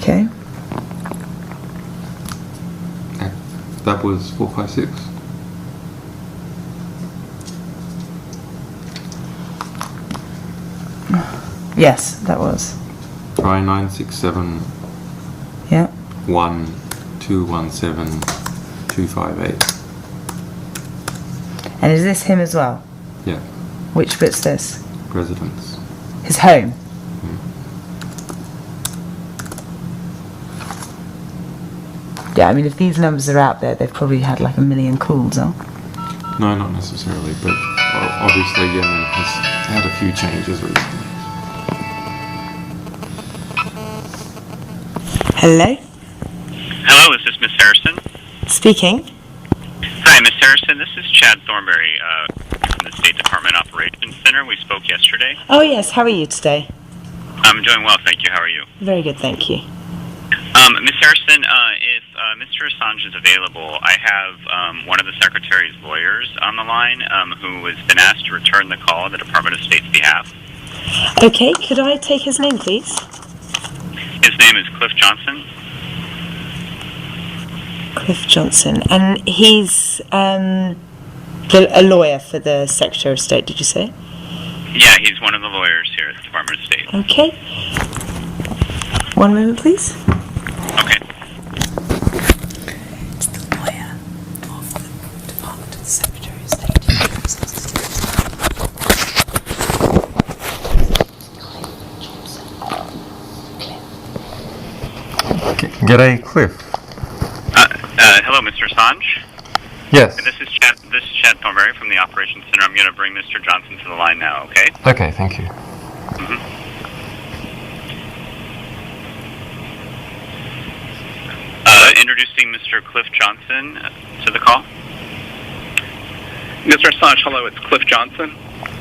Okay. That was 456. Yes, that was. Try 967 Yeah. 1217 258. And is this him as well? Yeah. Which bit's this? Residence. His home? Yeah, I mean, if these numbers are out there, they've probably had like 1 million calls, huh? No, not necessarily, but obviously Yemen has had a few changes recently. Hello? Hello, is this Miss Harrison? Speaking. Hi, Miss Harrison. This is Chad Thornberry from the State Department Operations Center. We spoke yesterday. Oh, yes. How are you today? I'm doing well, thank you. How are you? Very good, thank you. Miss Harrison, if Mr. Assange is available, I have one of the Secretary's lawyers on the line who has been asked to return the call on the Department of State's behalf. Okay, could I take his name, please? His name is Cliff Johnson. Cliff Johnson. And he's a lawyer for the Secretary of State, did you say? Yeah, he's one of the lawyers here at the Department of State. Okay. One moment, please. Okay. It's the lawyer of the Department of the Secretary of State. G'day, Cliff. Hello, Mr. Assange. Yes. This is Chad Thornberry from the Operations Center. I'm going to bring Mr. Johnson to the line now, okay? Okay, thank you. Introducing Mr. Cliff Johnson to the call. Mr. Assange, hello, it's Cliff Johnson.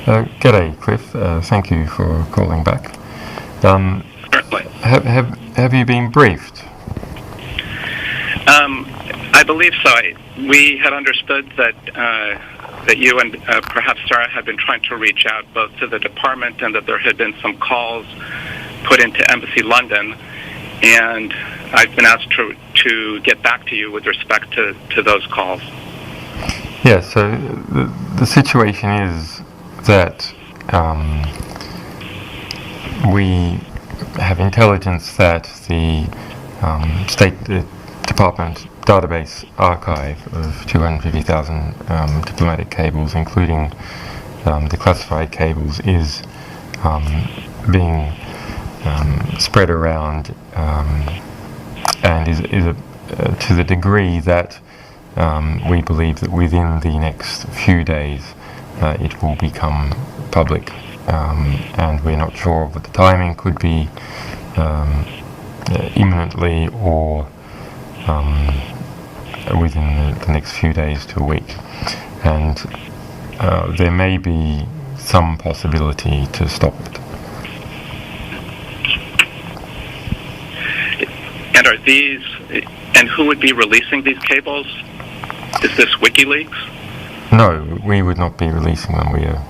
G'day, Cliff. Thank you for calling back. Certainly. Have you been briefed? I believe so. We had understood that that you and perhaps Sarah had been trying to reach out both to the department and that there had been some calls put into Embassy London, and I've been asked to get back to you with respect to those calls. Yeah, so the situation is that we have intelligence that the State Department database archive of 250,000 diplomatic cables, including declassified cables, is being spread around and is to the degree that we believe that within the next few days it will become public, and we're not sure what the timing could be, imminently or within the next few days to a week, and there may be some possibility to stop it. And who would be releasing these cables? Is this WikiLeaks? No, we would not be releasing them. We are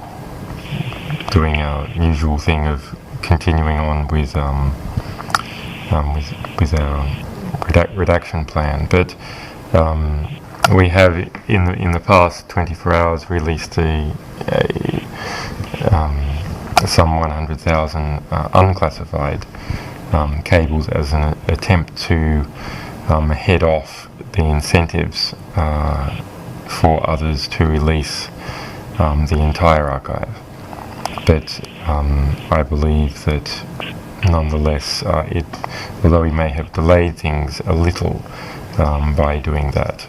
doing our usual thing of continuing on with our redaction plan. But we have in the past 24 hours released some 100,000 unclassified cables as an attempt to head off the incentives for others to release the entire archive. But I believe that nonetheless, although we may have delayed things a little by doing that,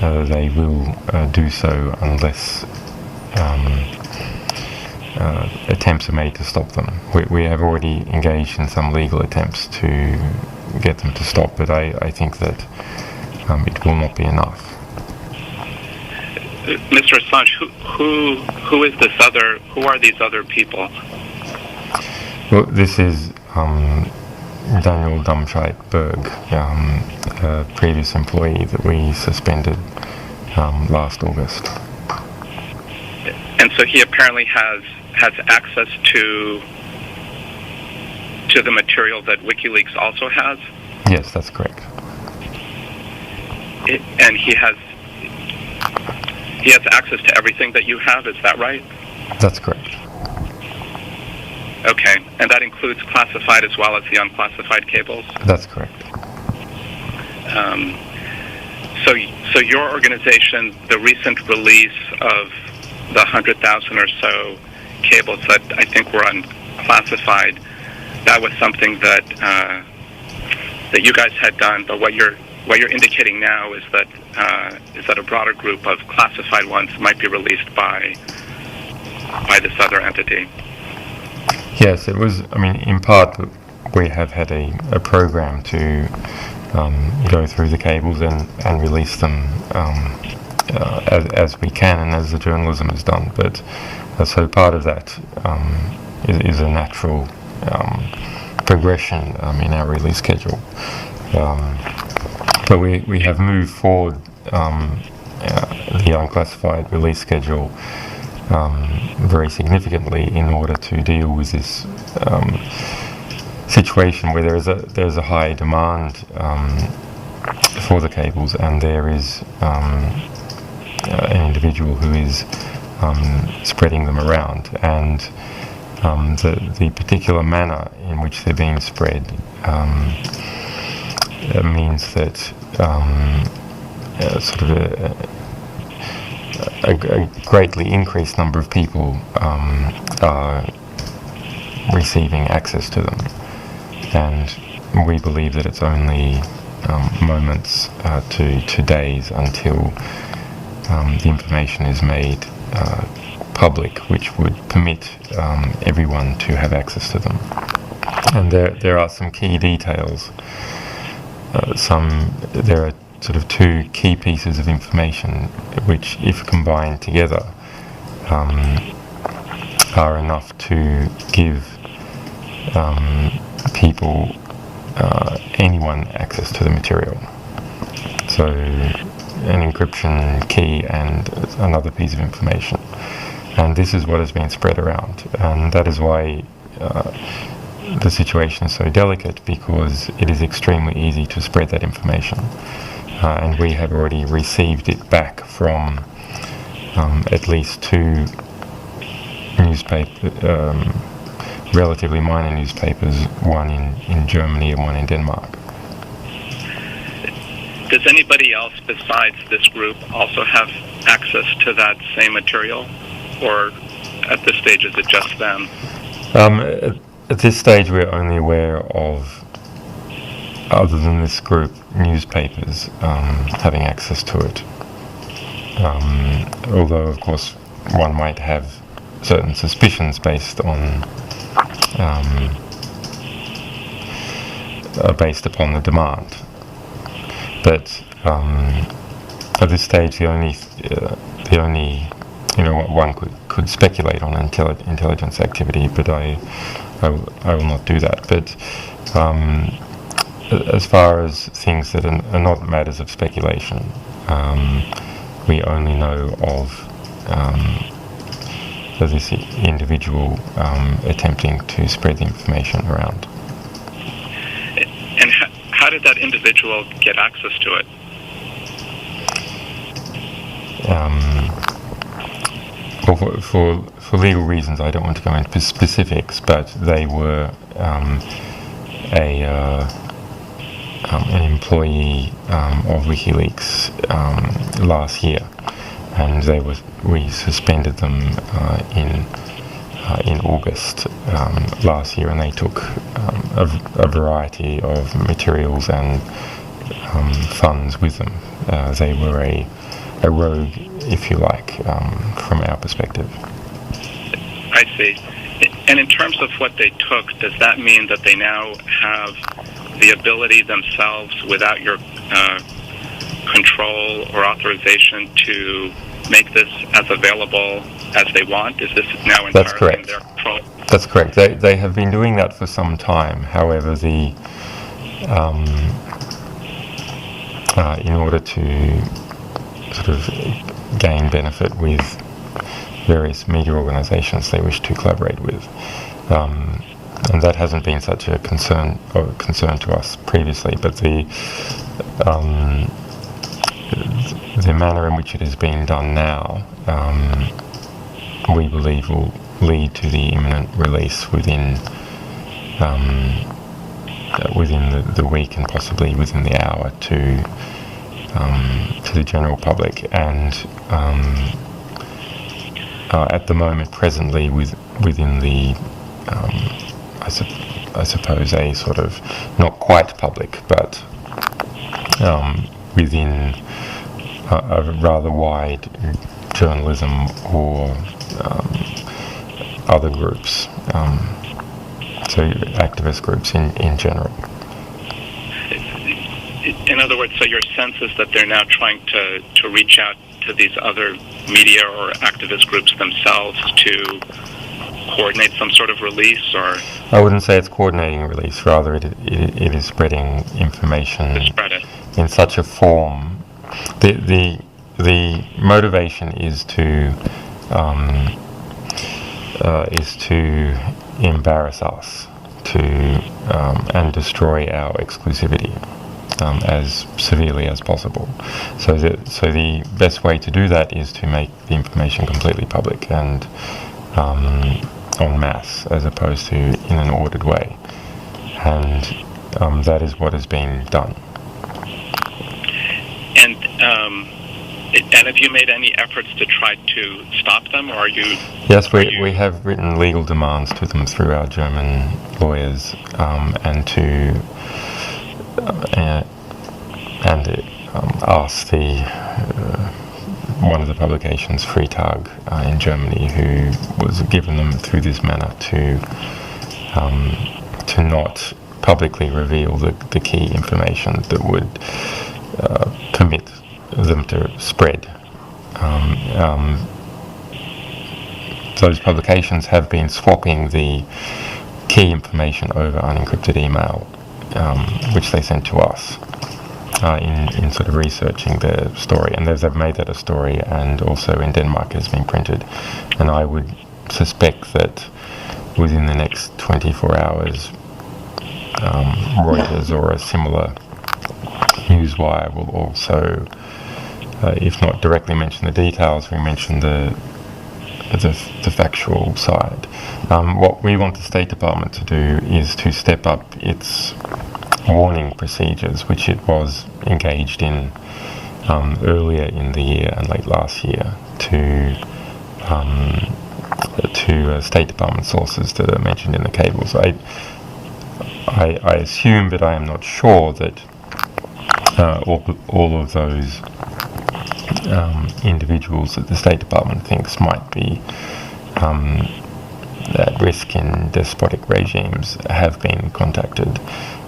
they will do so unless attempts are made to stop them. We have already engaged in some legal attempts to get them to stop, but I think that it will not be enough. Mr. Assange, who is this other? Who are these other people? Well, this is Daniel Dumscheit-Berg, a previous employee that we suspended last August. And so he apparently has access to to the material that WikiLeaks also has? Yes, that's correct. And he has access to everything that you have, is that right? That's correct. Okay, and that includes classified as well as the unclassified cables? That's correct. So your organization, the recent release of the 100,000 or so cables that I think were unclassified, that was something that that you guys had done. But what you're indicating now is that a broader group of classified ones might be released by this other entity. Yes, it was. I mean, in part, we have had a program to go through the cables and release them as we can and as the journalism is done. But so part of that is a natural progression in our release schedule. But we have moved forward the unclassified release schedule very significantly in order to deal with this situation where there's a high demand for the cables, and there is an individual who is spreading them around, and the particular manner in which they're being spread means that sort of a greatly increased number of people are receiving access to them, and we believe that it's only moments to days until the information is made public, which would permit everyone to have access to them. And there are some key details. There are sort of two key pieces of information which, if combined together, are enough to give people, anyone, access to the material. So an encryption key and another piece of information. And this is what has been spread around. And that is why the situation is so delicate, because it is extremely easy to spread that information. And we have already received it back from at least two relatively minor newspapers, one in Germany and one in Denmark. Does anybody else besides this group also have access to that same material, or at this stage is it just them? At this stage we're only aware of, other than this group, newspapers having access to it. Although of course one might have certain suspicions based on based upon the demand. But at this stage, the only one could speculate on intelligence activity, but I will not do that. But as far as things that are not matters of speculation, we only know of this individual attempting to spread the information around. And how did that individual get access to it? Well, for legal reasons, I don't want to go into specifics, but they were an employee of WikiLeaks last year, and we suspended them in August last year, and they took a variety of materials and funds with them. They were a rogue, if you like, from our perspective. I see. And in terms of what they took, does that mean that they now have the ability themselves, without your control or authorization, to make this as available as they want? Is this now entirely in their control? That's correct. They have been doing that for some time. However, in order to sort of gain benefit with various media organisations they wish to collaborate with, and that hasn't been such a concern to us previously. But the manner in which it is being done now, we believe will lead to the imminent release within the week and possibly within the hour to the general public. And at the moment, presently, within the I suppose a sort of not quite public, but within a rather wide journalism or other groups, so activist groups in general. In other words, so your sense is that they're now trying to reach out to these other media or activist groups themselves to coordinate some sort of release, or? I wouldn't say it's coordinating a release, rather it is spreading information in such a form. The motivation is to embarrass us, and destroy our exclusivity as severely as possible. So the best way to do that is to make the information completely public and en masse, as opposed to in an ordered way. And that is what has been done. And have you made any efforts to try to stop them, or are you? Yes, we have written legal demands to them through our German lawyers, and to asked one of the publications, Freitag, in Germany, who was given them through this manner to not publicly reveal the key information that would permit them to spread. Those publications have been swapping the key information over unencrypted email, which they sent to us in sort of researching the story. And they've made that a story, and also in Denmark it has been printed. And I would suspect that within the next 24 hours, Reuters or a similar newswire will also, if not directly mention the details, we mention the factual side. What we want the State Department to do is to step up its warning procedures, which it was engaged in earlier in the year and late last year, to State Department sources that are mentioned in the cables. I assume, but I am not sure, that all of those individuals that the State Department thinks might be at risk in despotic regimes have been contacted,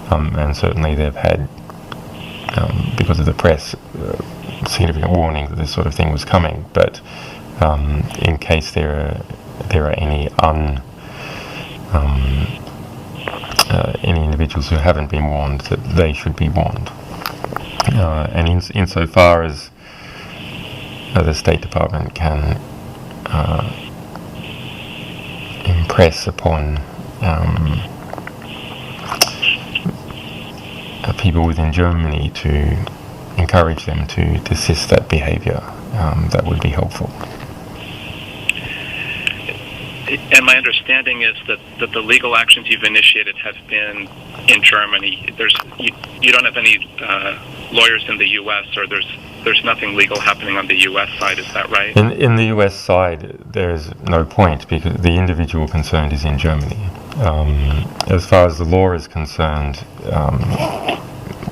and certainly they've had, because of the press, significant warning that this sort of thing was coming. But in case there are any individuals who haven't been warned, that they should be warned. And insofar as the State Department can impress upon people within Germany to encourage them to desist that behaviour, that would be helpful. And my understanding is that the legal actions you've initiated have been in Germany. You don't have any lawyers in the U.S., or there's nothing legal happening on the U.S. side. Is that right? In the U.S. side, there's no point, because the individual concerned is in Germany. As far as the law is concerned,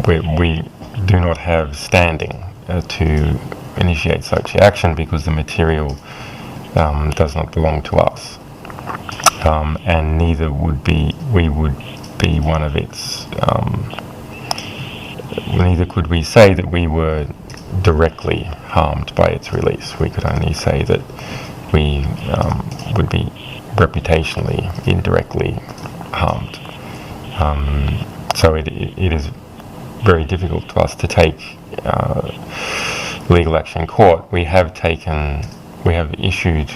we do not have standing to initiate such action, because the material does not belong to us, and neither would be one of its. Neither could we say that we were directly harmed by its release. We could only say that we would be reputationally indirectly harmed. So it is very difficult to us to take legal action in court. We have issued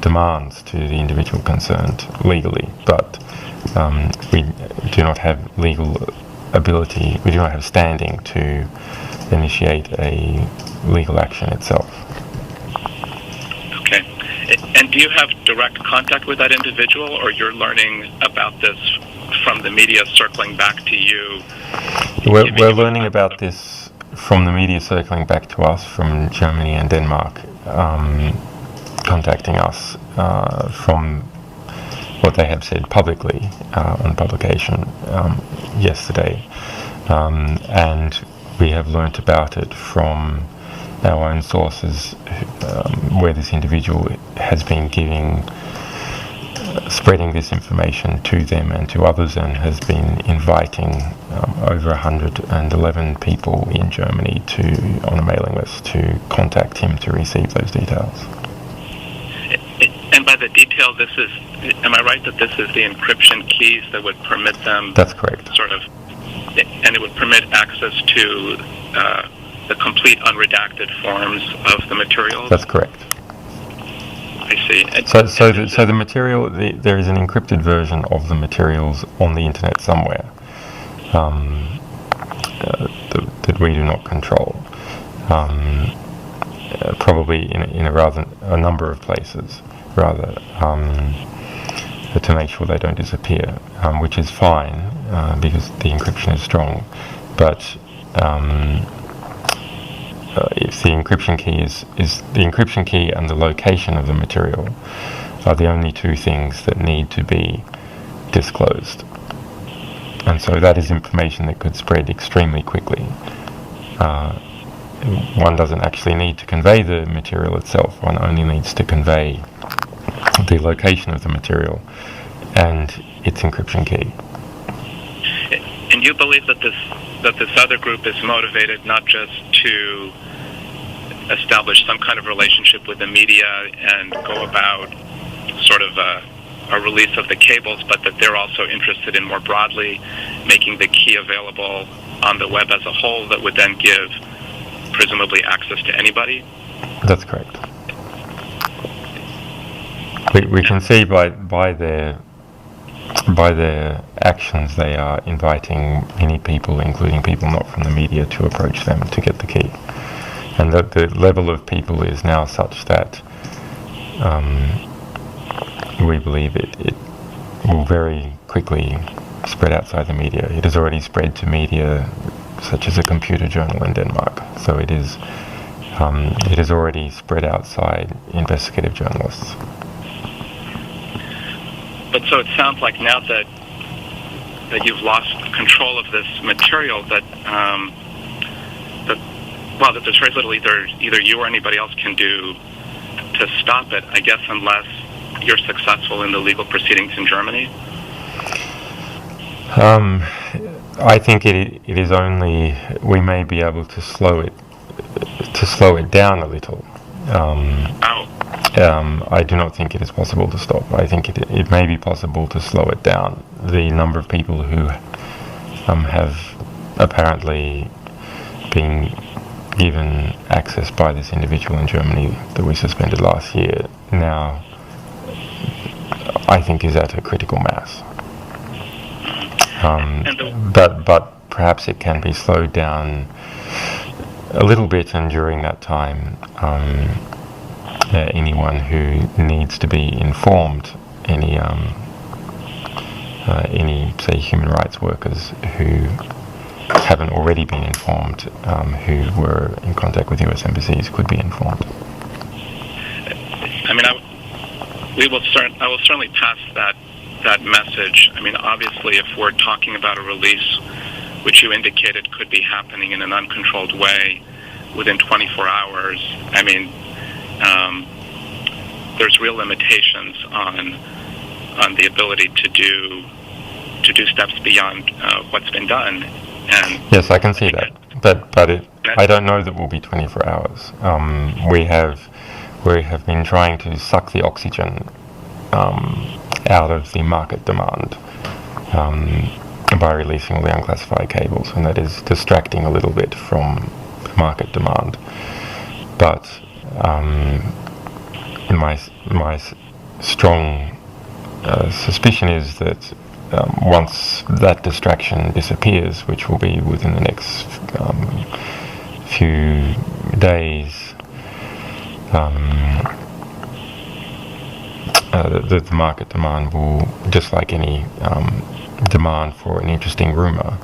demands to the individual concerned legally, but we do not have legal ability, we do not have standing to initiate a legal action itself. Okay. And do you have direct contact with that individual, or you're learning about this from the media circling back to you? We're learning about this from the media circling back to us from Germany and Denmark, contacting us from what they have said publicly on publication yesterday. And we have learnt about it from our own sources, where this individual has been spreading this information to them and to others, and has been inviting over 111 people in Germany on a mailing list to contact him to receive those details. And by the detail, am I right that this is the encryption keys that would permit them? That's correct. And it would permit access to the complete unredacted forms of the materials? That's correct. I see. So the material, there is an encrypted version of the materials on the internet somewhere that we do not control. Probably in a number of places, rather, to make sure they don't disappear, which is fine because the encryption is strong. But if the encryption key is the encryption key and the location of the material are the only two things that need to be disclosed, and so that is information that could spread extremely quickly. One doesn't actually need to convey the material itself. One only needs to convey the location of the material and its encryption key. And you believe that this other group is motivated not just to establish some kind of relationship with the media and go about sort of a release of the cables, but that they're also interested in more broadly making the key available on the web as a whole that would then give presumably access to anybody? That's correct. We can see by their actions they are inviting many people, including people not from the media, to approach them to get the key. And the level of people is now such that we believe it will very quickly spread outside the media. It has already spread to media such as a computer journal in Denmark. So it has already spread outside investigative journalists. But so it sounds like now that you've lost control of this material, that there's very little either you or anybody else can do to stop it, I guess, unless you're successful in the legal proceedings in Germany? I think it is only, we may be able to slow it down a little. I do not think it is possible to stop. I think it may be possible to slow it down. The number of people who have apparently been given access by this individual in Germany that we suspended last year now, I think, is at a critical mass. But perhaps it can be slowed down a little bit, and during that time, anyone who needs to be informed, any say human rights workers who haven't already been informed, who were in contact with U.S. embassies, could be informed. I mean, I will certainly pass that message. I mean, obviously, if we're talking about a release, which you indicated could be happening in an uncontrolled way within 24 hours, I mean, there's real limitations on the ability to do steps beyond what's been done. And yes, I can see that, but I don't know that will be 24 hours. We have been trying to suck the oxygen out of the market demand by releasing all the unclassified cables, and that is distracting a little bit from market demand. But my strong suspicion is that once that distraction disappears, which will be within the next few days, the market demand will, just like any demand for an interesting rumor,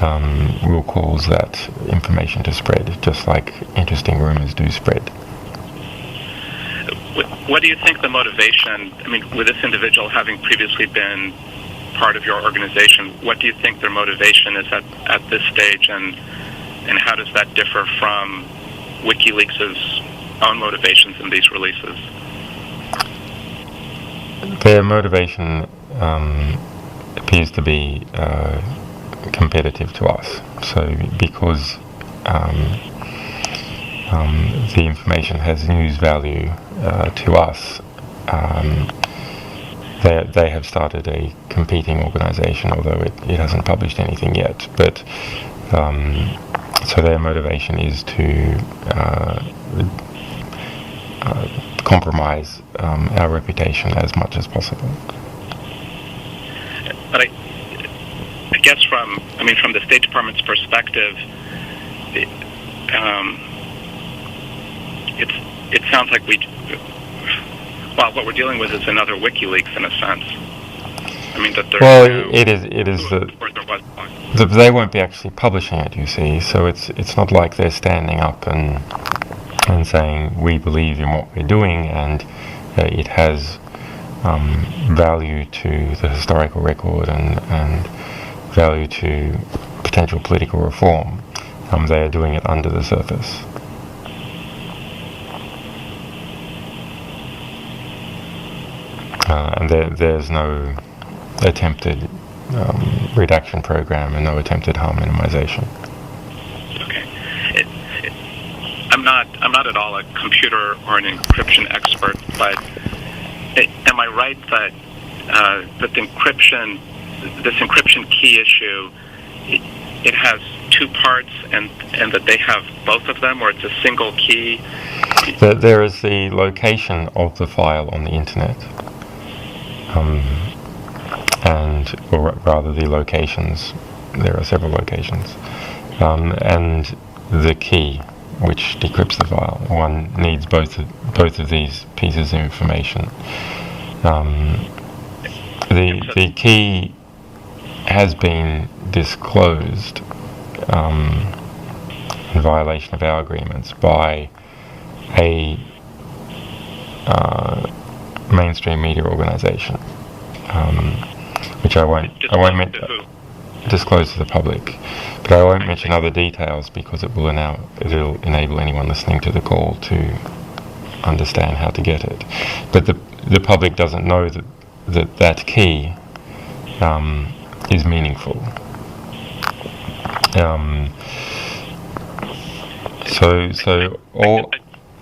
will cause that information to spread, just like interesting rumors do spread. What do you think the motivation, I mean, with this individual having previously been part of your organization, what do you think their motivation is at this stage, and how does that differ from WikiLeaks' own motivations in these releases? Their motivation appears to be competitive to us. So because the information has news value to us, they have started a competing organization, although it hasn't published anything yet. But so their motivation is to compromise our reputation as much as possible. But I guess from the State Department's perspective, it sounds like what we're dealing with is another WikiLeaks in a sense. I mean, that it is they won't be actually publishing it, you see. So it's not like they're standing up and saying we believe in what we're doing and it has value to the historical record and value to potential political reform. They are doing it under the surface. And there's no attempted redaction program and no attempted harm minimization. Okay. I'm not at all a computer or an encryption expert, but am I right that that this encryption key issue, it has two parts, and that they have both of them, or it's a single key? There is the location of the file on the internet. Or rather the locations, there are several locations, and the key which decrypts the file. One needs both of these pieces of information. The key has been disclosed in violation of our agreements by a mainstream media organization, which I won't disclose to the public, but I won't mention other details because it'll enable anyone listening to the call to understand how to get it. But the public doesn't know that key is meaningful. So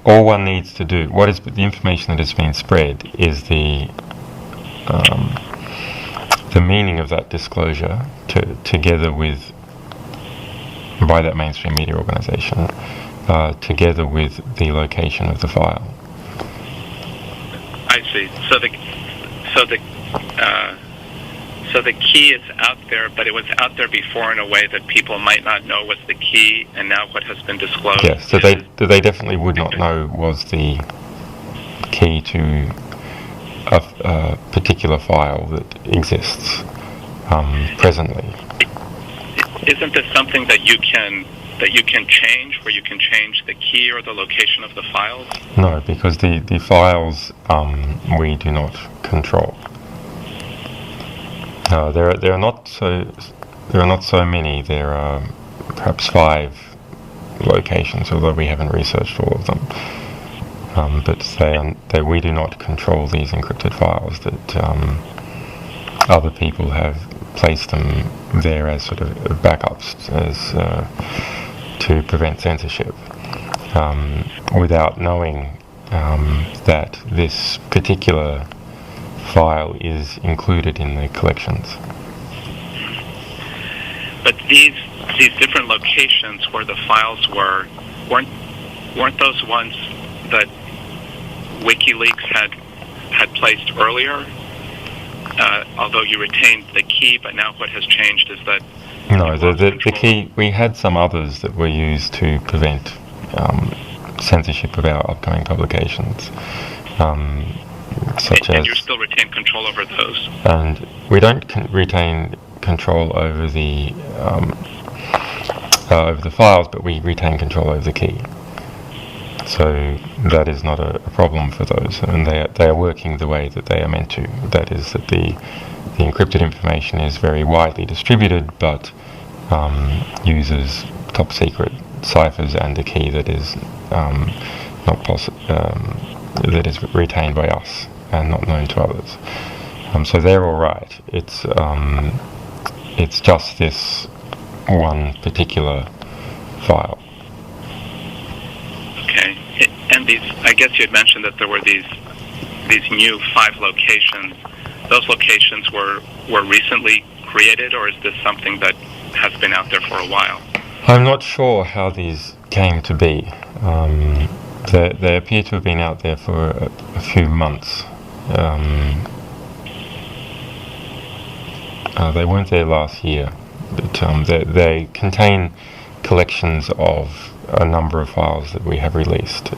all one needs to do, what is the information that has been spread, is the meaning of that disclosure together with, by that mainstream media organization, together with the location of the file. I see. So the key is out there, but it was out there before in a way that people might not know was the key, and now what has been disclosed. Yes, so they definitely would not know was the key to a particular file that exists presently. Isn't this something that you can change, where you can change the key or the location of the files? No, because the files we do not control. There are not so many. There are perhaps 5 locations, although we haven't researched all of them. But we do not control these encrypted files. That other people have placed them there as sort of backups, to prevent censorship, without knowing that this particular file is included in the collections. But these different locations where the files weren't those ones that WikiLeaks had placed earlier? although you retained the key, but now what has changed is that... No, the key, we had some others that were used to prevent censorship of our upcoming publications, such and as... you still retain control over those? And we don't retain control over the files, but we retain control over the key. So that is not a problem for those, and they are working the way that they are meant to. That is that the encrypted information is very widely distributed, but uses top secret ciphers and a key that is that is retained by us and not known to others. So they're all right. It's just this one particular file. Okay, and these, I guess you had mentioned that there were these new 5 locations. Those locations were recently created, or is this something that has been out there for a while? I'm not sure how these came to be. They appear to have been out there for a few months. They weren't there last year, but they contain collections of a number of files that we have released.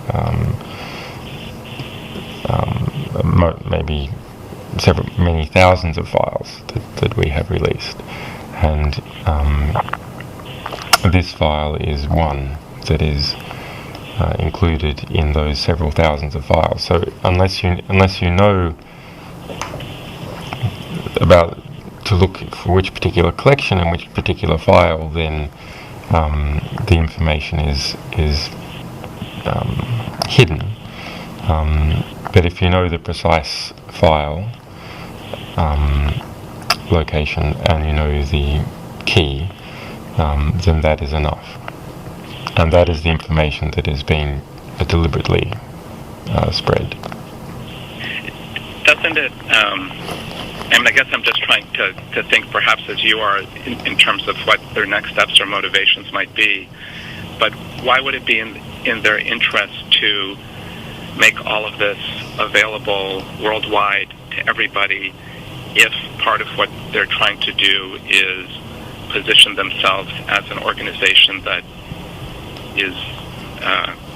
Maybe many thousands of files that we have released, and this file is one that is included in those several thousands of files. So unless you know about to look for which particular collection and which particular file, then the information is hidden. But if you know the precise file location and you know the key, then that is enough. And that is the information that is being deliberately spread. Doesn't it, I guess I'm just trying to think perhaps as you are in terms of what their next steps or motivations might be, but why would it be in their interest to make all of this available worldwide to everybody if part of what they're trying to do is position themselves as an organization that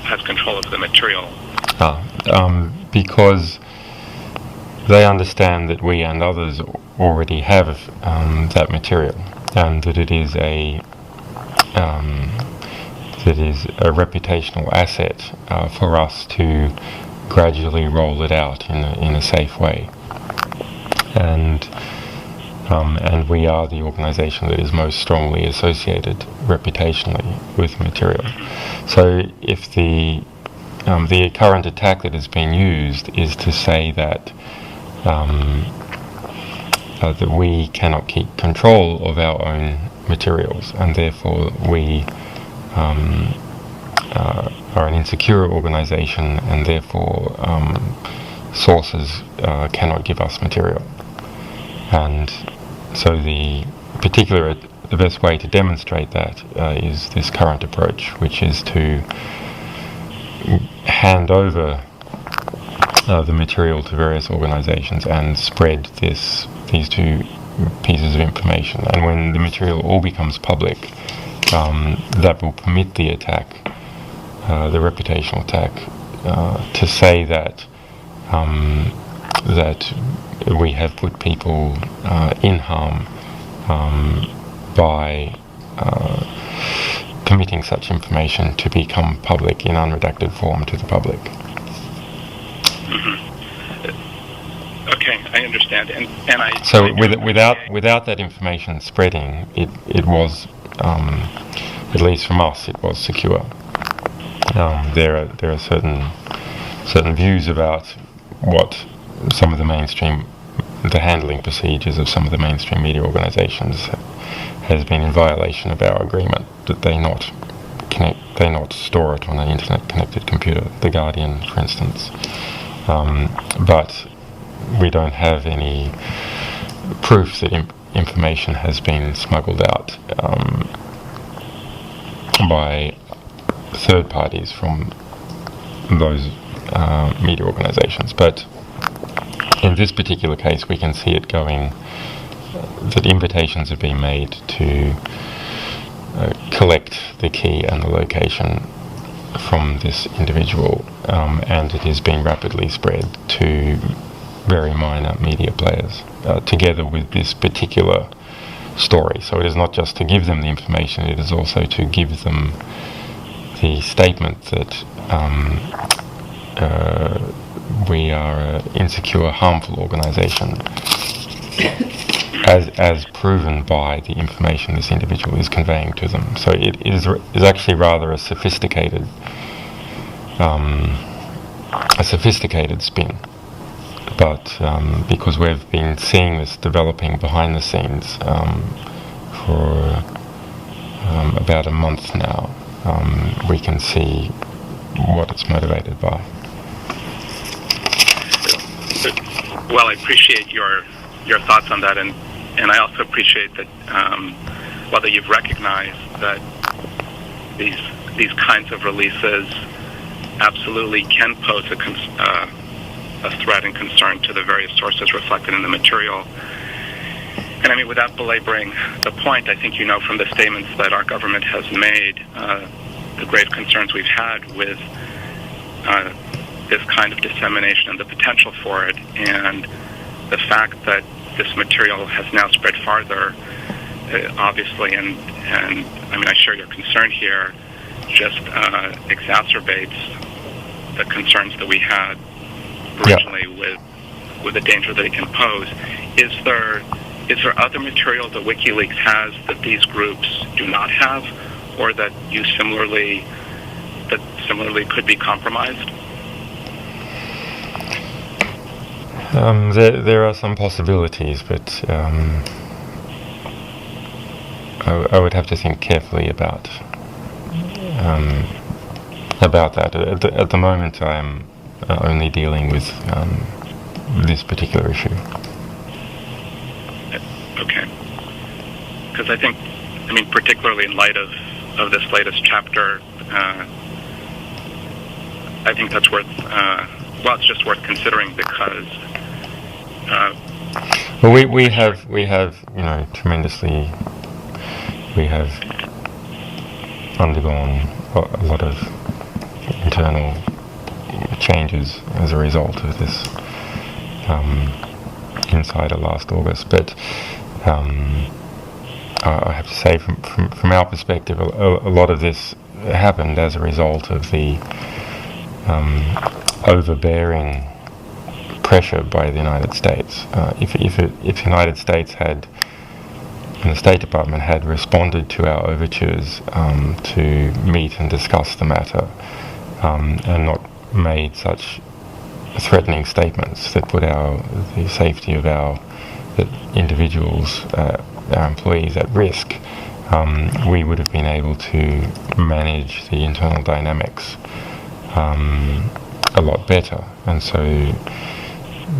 has control of the material? Because they understand that we and others already have that material, and that it is a reputational asset for us to gradually roll it out in a safe way. And we are the organisation that is most strongly associated reputationally with material. So if the current attack that has been used is to say that that we cannot keep control of our own materials, and therefore we are an insecure organisation, and therefore sources cannot give us material. And so the best way to demonstrate that is this current approach, which is to hand over the material to various organisations and spread these 2 pieces of information. And when the material all becomes public, that will permit the attack, the reputational attack, to say that that we have put people in harm by permitting such information to become public in unredacted form to the public. Okay, I understand. So without that information spreading, it was, at least from us, it was secure. There are certain views about what some of the handling procedures of some of the mainstream media organisations has been in violation of our agreement, that they not store it on an internet connected computer, The Guardian for instance. But we don't have any proof that information has been smuggled out by third parties from those media organisations. But in this particular case, we can see it going, that invitations have been made to collect the key and the location from this individual, and it is being rapidly spread to very minor media players, together with this particular story. So it is not just to give them the information, it is also to give them the statement that we are an insecure, harmful organisation, as proven by the information this individual is conveying to them. So it is actually rather a sophisticated spin. But because we've been seeing this developing behind the scenes for about a month now, we can see what it's motivated by. Well, I appreciate your thoughts on that, and I also appreciate that whether you've recognized that these kinds of releases absolutely can pose a threat and concern to the various sources reflected in the material. And I mean, without belaboring the point, I think you know from the statements that our government has made the grave concerns we've had with this kind of dissemination and the potential for it, and the fact that this material has now spread farther, obviously, and I mean, I share your concern here, just exacerbates the concerns that we had originally with the danger that it can pose. Is there other material that WikiLeaks has that these groups do not have, or that you similarly could be compromised? There are some possibilities, but I would have to think carefully about that. At the moment, I am only dealing with this particular issue. Okay. Because I think, I mean, particularly in light of this latest chapter, I think that's worth, it's just worth considering, because well, we have tremendously, we have undergone a lot of internal changes as a result of this insider last August. But I have to say, from our perspective, a lot of this happened as a result of the overbearing pressure by the United States. If the United States had, and the State Department had responded to our overtures to meet and discuss the matter, and not made such threatening statements that put the safety of our individuals, our employees, at risk, we would have been able to manage the internal dynamics a lot better. And so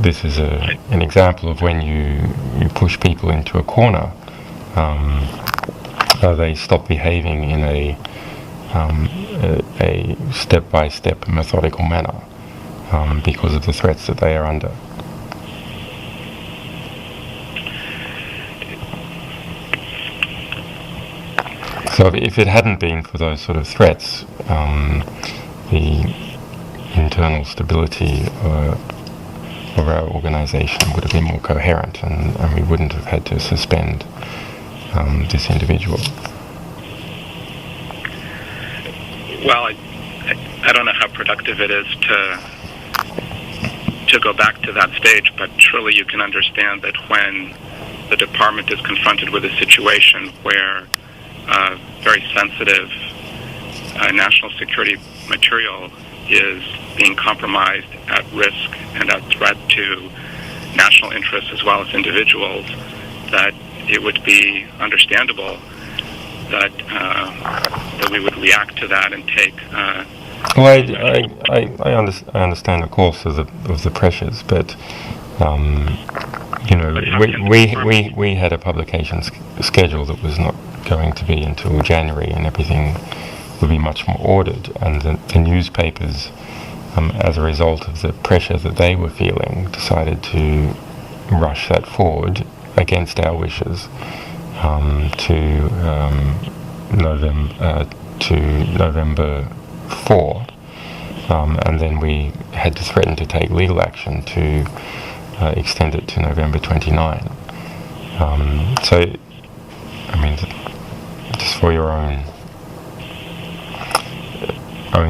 this is an example of when you push people into a corner, they stop behaving in a step-by-step methodical manner because of the threats that they are under. So if it hadn't been for those sort of threats, the internal stability of our organisation would have been more coherent, and we wouldn't have had to suspend this individual. Well, I don't know how productive it is to go back to that stage, but surely you can understand that when the department is confronted with a situation where very sensitive national security material is being compromised, at risk and at threat to national interests as well as individuals, that it would be understandable that we would react to that and take. Well, I understand, of course, of the pressures, but we had a publication schedule that was not going to be until January, and everything would be much more ordered, and the newspapers as a result of the pressure that they were feeling, decided to rush that forward against our wishes to November 4, and then we had to threaten to take legal action to extend it to November 29. So, I mean, just for your own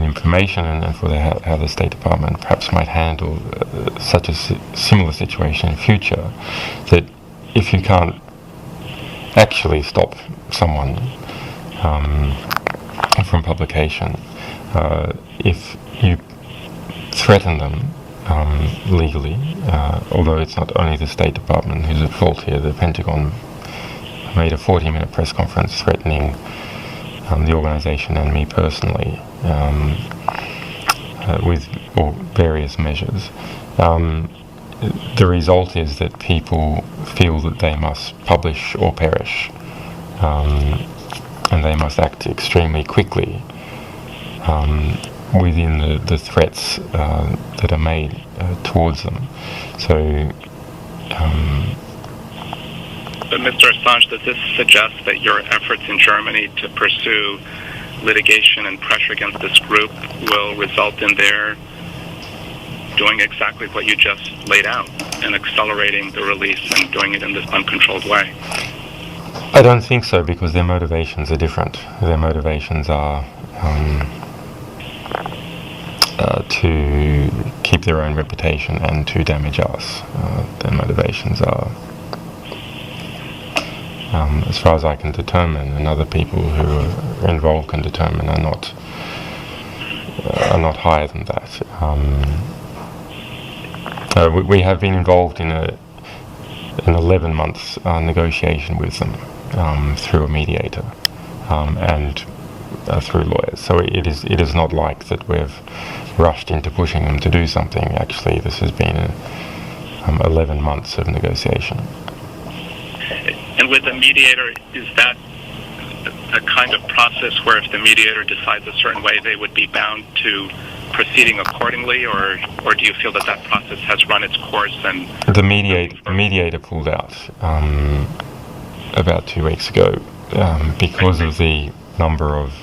information and for how the State Department perhaps might handle such a similar situation in future, that if you can't actually stop someone from publication, if you threaten them legally, although it's not only the State Department who's at fault here, the Pentagon made a 40-minute press conference threatening the organisation and me personally with various measures. The result is that people feel that they must publish or perish, and they must act extremely quickly within the threats that are made towards them. So, but Mr. Assange, does this suggest that your efforts in Germany to pursue litigation and pressure against this group will result in their doing exactly what you just laid out and accelerating the release and doing it in this uncontrolled way? I don't think so, because their motivations are different. Their motivations are to keep their own reputation and to damage us. Their motivations are, as far as I can determine, and other people who are involved can determine, are not higher than that. We have been involved in an 11-month negotiation with them through a mediator and through lawyers. So it is not like that we've rushed into pushing them to do something. Actually, this has been 11 months of negotiation. And with the mediator, is that a kind of process where if the mediator decides a certain way, they would be bound to proceeding accordingly, or do you feel that process has run its course? And the mediator pulled out about 2 weeks ago because of the number of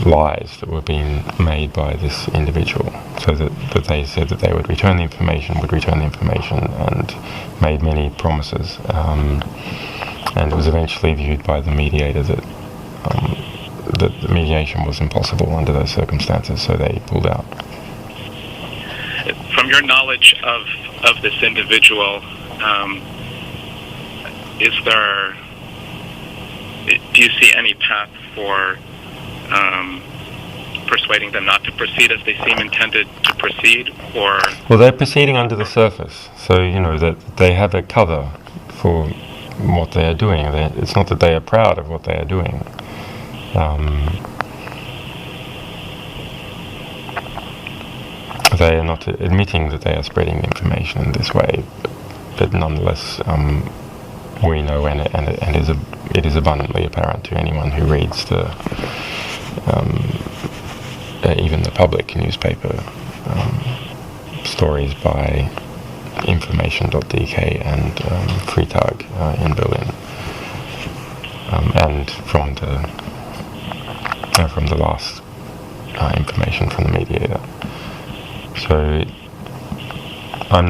lies that were being made by this individual. So that they said that they would return the information, and made many promises. And it was eventually viewed by the mediator that the mediation was impossible under those circumstances, so they pulled out. From your knowledge of this individual, do you see any path for persuading them not to proceed as they seem intended to proceed, or? Well, they're proceeding under the surface, so that they have a cover for what they are doing. It's not that they are proud of what they are doing. They are not admitting that they are spreading information in this way, but nonetheless, we know, and it is abundantly apparent to anyone who reads even the public newspaper stories by Information.dk and Freitag in Berlin, and from the last information from the mediator. So I'm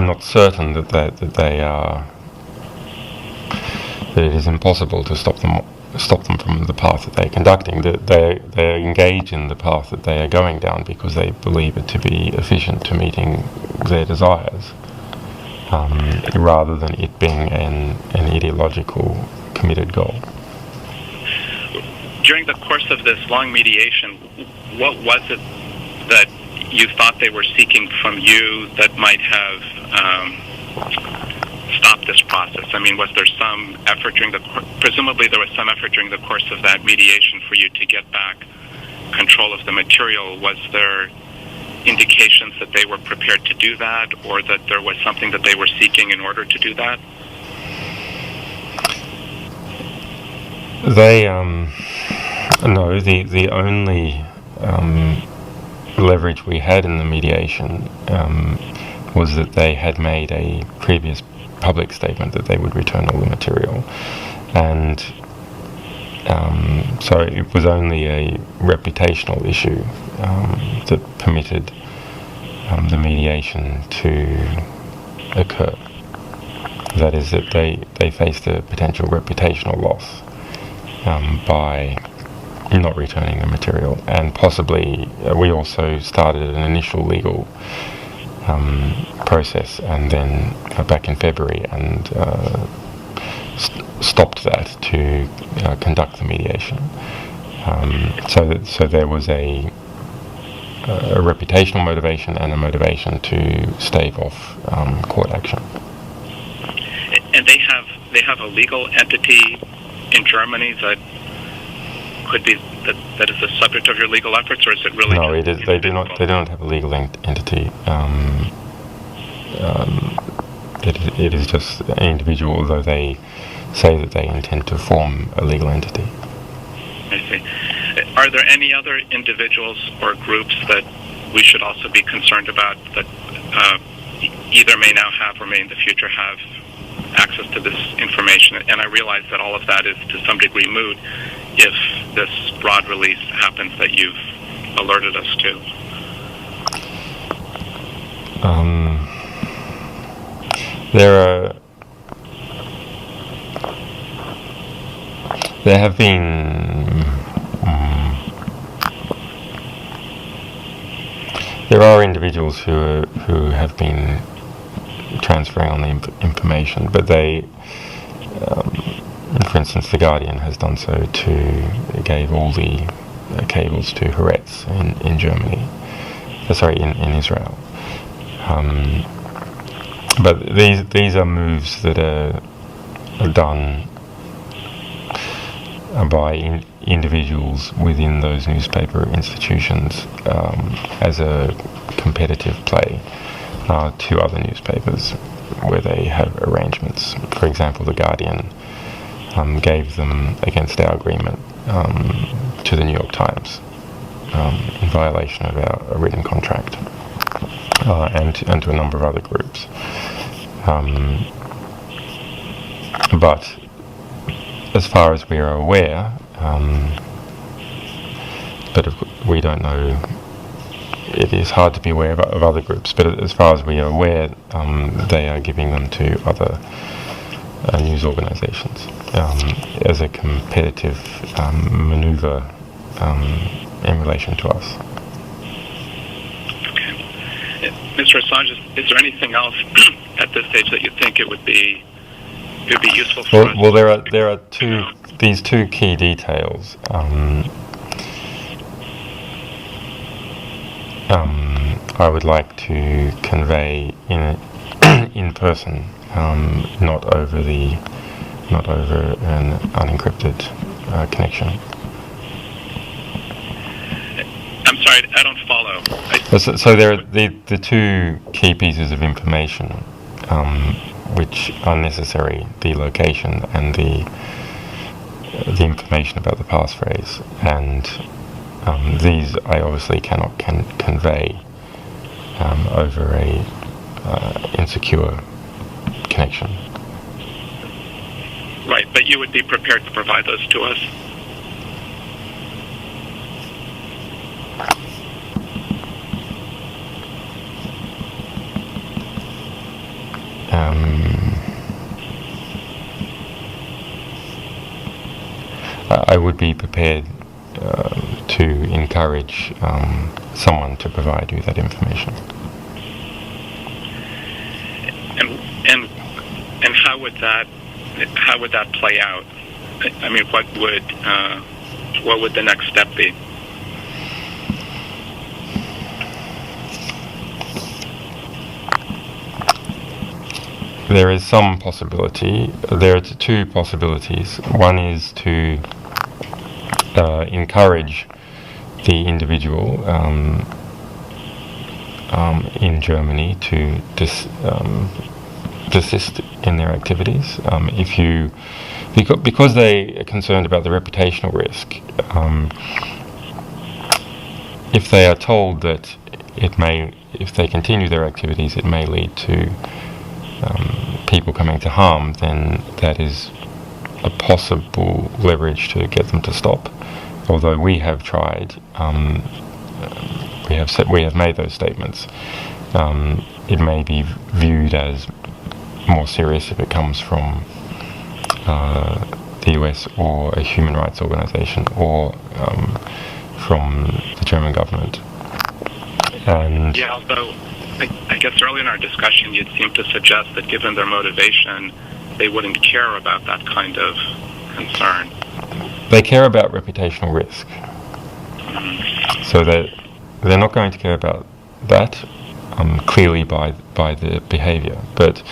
not certain that they are. That it is impossible to stop them from the path that they're conducting. That they engage in the path that they are going down because they believe it to be efficient to meeting their desires, rather than it being an ideological committed goal. During the course of this long mediation, what was it that you thought they were seeking from you that might have stopped this process? I mean, was there some effort presumably there was some effort during the course of that mediation for you to get back control of the material. Was there indications that they were prepared to do that, or that there was something that they were seeking in order to do that? No, the only leverage we had in the mediation was that they had made a previous public statement that they would return all the material, and so it was only a reputational issue that permitted the mediation to occur. That is, that they faced a potential reputational loss by not returning the material, and possibly we also started an initial legal process, and then back in February, and stopped that to conduct the mediation. So there was a reputational motivation and a motivation to stave off court action. And they have a legal entity in Germany that could be that is the subject of your legal efforts, or is it really? No, it is. They do not have a legal entity. It is just an individual, although they say that they intend to form a legal entity. I see. Are there any other individuals or groups that we should also be concerned about that either may now have or may in the future have access to this information? And I realize that all of that is to some degree moot if this broad release happens that you've alerted us to. There have been there are individuals who have been transferring on the information, but they, for instance, The Guardian has done so gave all the cables to Haaretz in Germany, in Israel. But these are moves that are done by individuals within those newspaper institutions as a competitive play to other newspapers where they have arrangements. For example, The Guardian gave them, against our agreement, to the New York Times in violation of our written contract, and to a number of other groups. But as far as we are aware, but we don't know, it is hard to be aware of other groups, but as far as we are aware, they are giving them to other news organisations as a competitive manoeuvre in relation to us. Okay. Mr. Assange, is there anything else at this stage that you think it would be useful for us? Well, there are these two key details. I would like to convey in person, not over an unencrypted connection. I'm sorry, I don't follow. So there are the two key pieces of information which are necessary: the location and the information about the passphrase. And these I obviously cannot convey over a insecure connection. Right, but you would be prepared to provide those to us? I would be prepared to encourage someone to provide you that information. And how would that play out? I mean, what would the next step be? There is some possibility. There are two possibilities. One is to encourage the individual in Germany to desist in their activities. Because they are concerned about the reputational risk, if they are told that if they continue their activities, it may lead to people coming to harm, then that is a possible leverage to get them to stop. Although we have tried, we have made those statements. It may be viewed as more serious if it comes from the US or a human rights organization or from the German government. And yeah, although I guess earlier in our discussion you'd seem to suggest that given their motivation, they wouldn't care about that kind of concern. They care about reputational risk. So they're not going to care about that clearly by the behaviour, but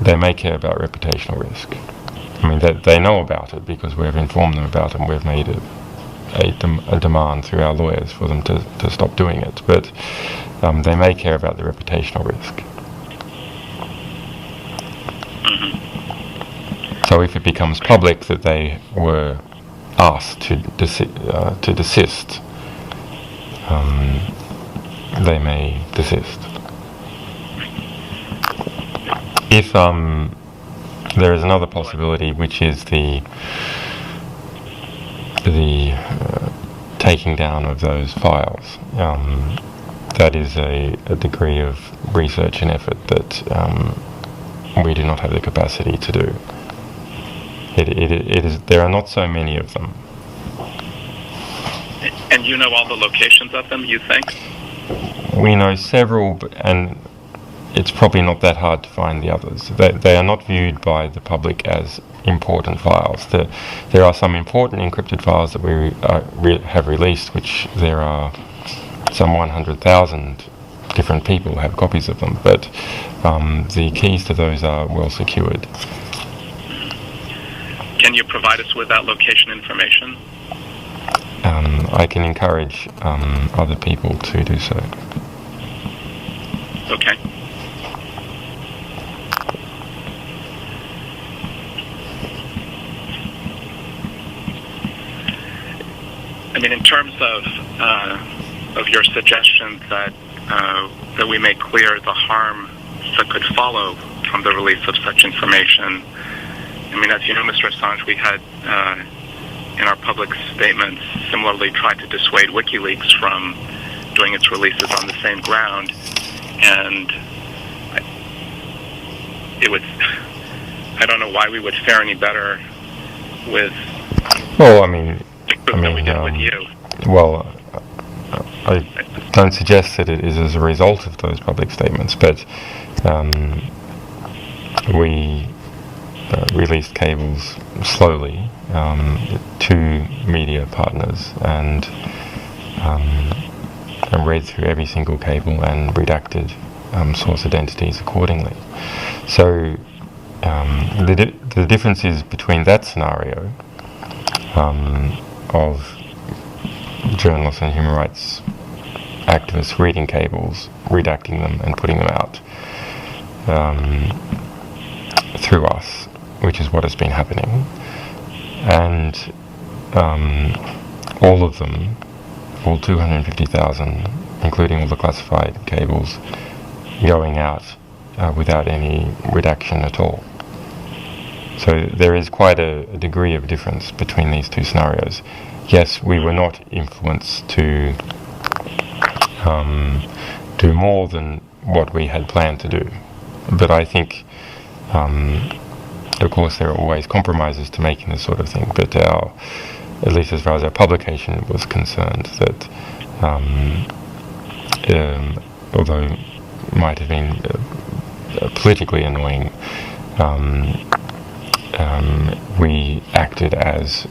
they may care about reputational risk. I mean, they know about it because we've informed them about it and we've made a demand through our lawyers for them to stop doing it, but they may care about the reputational risk. So if it becomes public that they were asked to desist, they may desist. If there is another possibility, which is the taking down of those files, that is a degree of research and effort that we do not have the capacity to do. It is. There are not so many of them. And you know all the locations of them, you think? We know several, and it's probably not that hard to find the others. They are not viewed by the public as important files. There are some important encrypted files that we have released, which there are some 100,000 different people have copies of them, but the keys to those are well secured. Can you provide us with that location information? I can encourage other people to do so. Okay. I mean, in terms of your suggestion that we make clear the harm that could follow from the release of such information, I mean, as you know, Mr. Assange, we had in our public statements similarly tried to dissuade WikiLeaks from doing its releases on the same ground, and I don't know why we would fare any better with. Well, than we did with you. Well, I don't suggest that it is as a result of those public statements, but we released cables slowly to media partners and read through every single cable and redacted source identities accordingly. So the difference is between that scenario of journalists and human rights activists reading cables, redacting them and putting them out through us, which is what has been happening, and all of them, all 250,000, including all the classified cables, going out without any redaction at all. So there is quite a degree of difference between these two scenarios. Yes, we were not influenced to do more than what we had planned to do, but I think of course there are always compromises to making this sort of thing, but at least as far as our publication was concerned, that although it might have been politically annoying, we acted as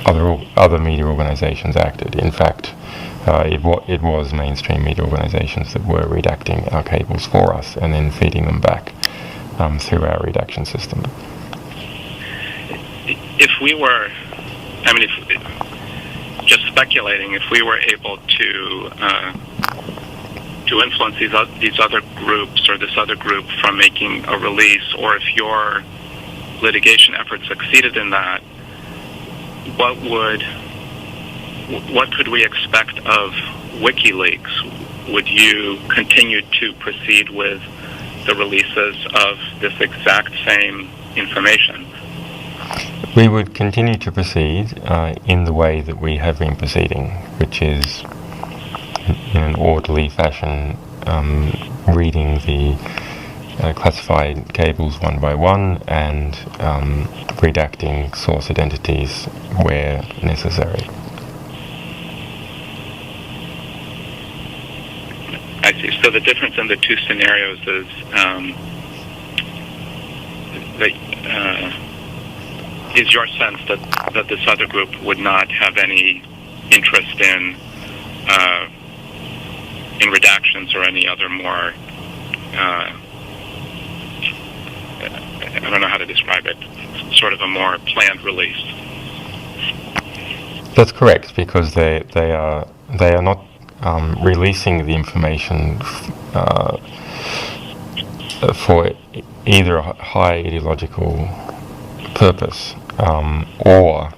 other media organizations acted. In fact, it was mainstream media organizations that were redacting our cables for us and then feeding them back through our redaction system. If we were, just speculating, if we were able to to influence these other groups or this other group from making a release, or if your litigation efforts succeeded in that, what could we expect of WikiLeaks? Would you continue to proceed with the releases of this exact same information? We would continue to proceed in the way that we have been proceeding, which is in an orderly fashion, reading the classified cables one by one and redacting source identities where necessary. I see. So the difference in the two scenarios is is your sense that this other group would not have any interest in redactions or any other more I don't know how to describe it, sort of a more planned release. That's correct, because they are not releasing the information for either a high ideological purpose or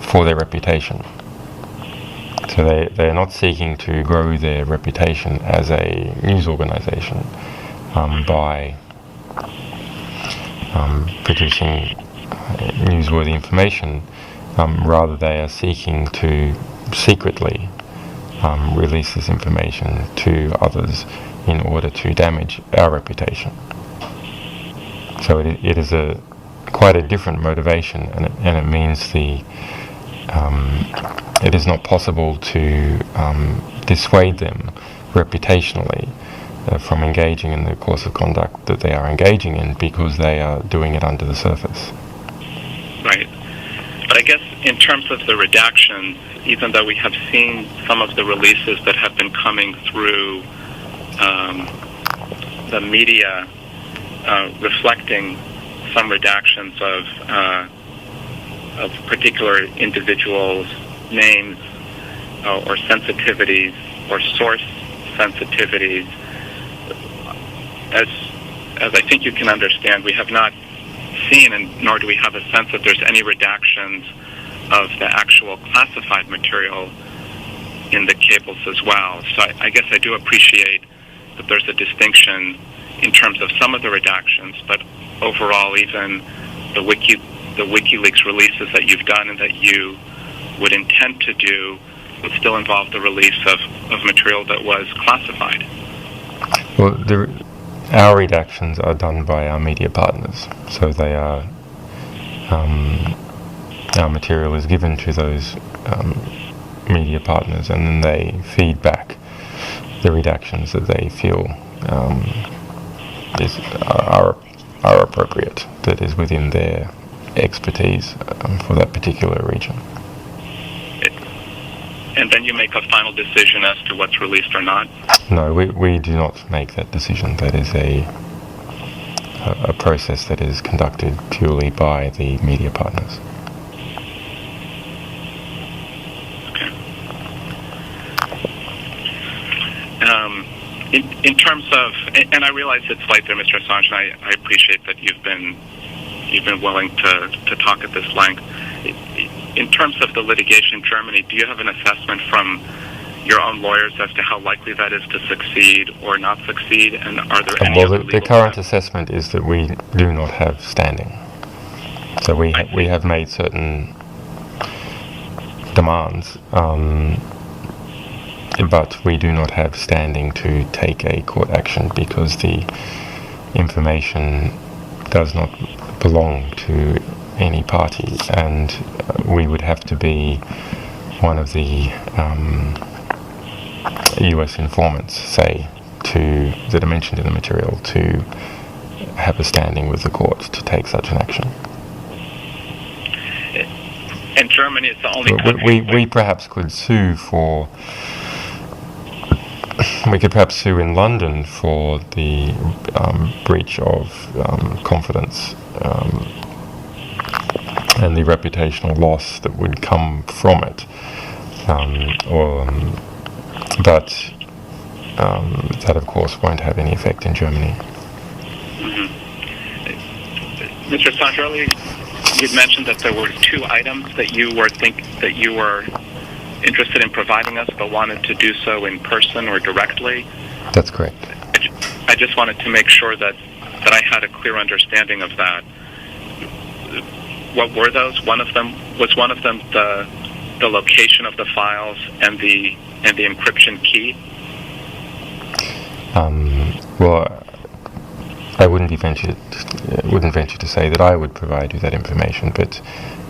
for their reputation. So they are not seeking to grow their reputation as a news organization by producing newsworthy information. Rather, they are seeking to secretly release this information to others in order to damage our reputation. So it is quite a different motivation, and it means it is not possible to dissuade them reputationally from engaging in the course of conduct that they are engaging in, because they are doing it under the surface. Right. But I guess in terms of the redactions, even though we have seen some of the releases that have been coming through the media reflecting some redactions of particular individuals' names or sensitivities or source sensitivities, as I think you can understand, we have not seen, and nor do we have a sense that there's any redactions of the actual classified material in the cables as well. So I guess I do appreciate that there's a distinction in terms of some of the redactions, but overall, even the WikiLeaks releases that you've done and that you would intend to do would still involve the release of material that was classified. Well, our redactions are done by our media partners, so they are our material is given to those media partners, and then they feed back the redactions that they feel are appropriate, that is within their expertise for that particular region. And then you make a final decision as to what's released or not? No, we do not make that decision. That is a process that is conducted purely by the media partners. Okay. In terms of, and I realize it's late there, Mr. Assange, and I appreciate that you've been willing to talk at this length. In terms of the litigation in Germany, do you have an assessment from your own lawyers as to how likely that is to succeed or not succeed? And are there any other legal the current assessment is that we do not have standing. So we have made certain demands, but we do not have standing to take a court action because the information does not belong to any party, and we would have to be one of the US informants, say, that are mentioned in the material, to have a standing with the court to take such an action. And Germany is the only country... We perhaps could sue for... We could perhaps sue in London for the breach of confidence and the reputational loss that would come from it. But that of course won't have any effect in Germany. Mm-hmm. Mr. Assange, earlier you'd mentioned that there were 2 items that you were interested in providing us, but wanted to do so in person or directly. That's correct. I just wanted to make sure that I had a clear understanding of that. What were those? One of them the location of the files and the encryption key. Well, I wouldn't venture to say that I would provide you that information, but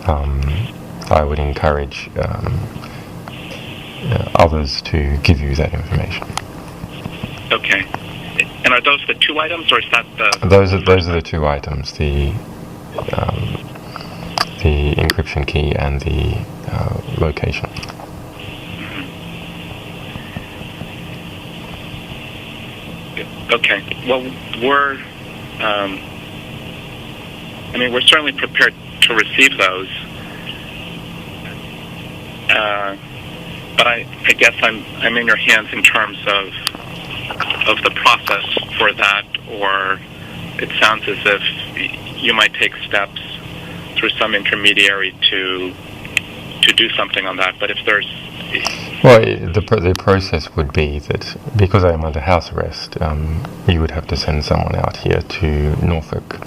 I would encourage others to give you that information. Okay. And are those the 2 items, or is that the? Those are the 2 items: the encryption key and the location. Okay. Well, we're certainly prepared to receive those. But I guess I'm in your hands in terms of the process for that, or it sounds as if you might take steps through some intermediary to do something on that. But if there's the process would be that because I am under house arrest, you would have to send someone out here to Norfolk,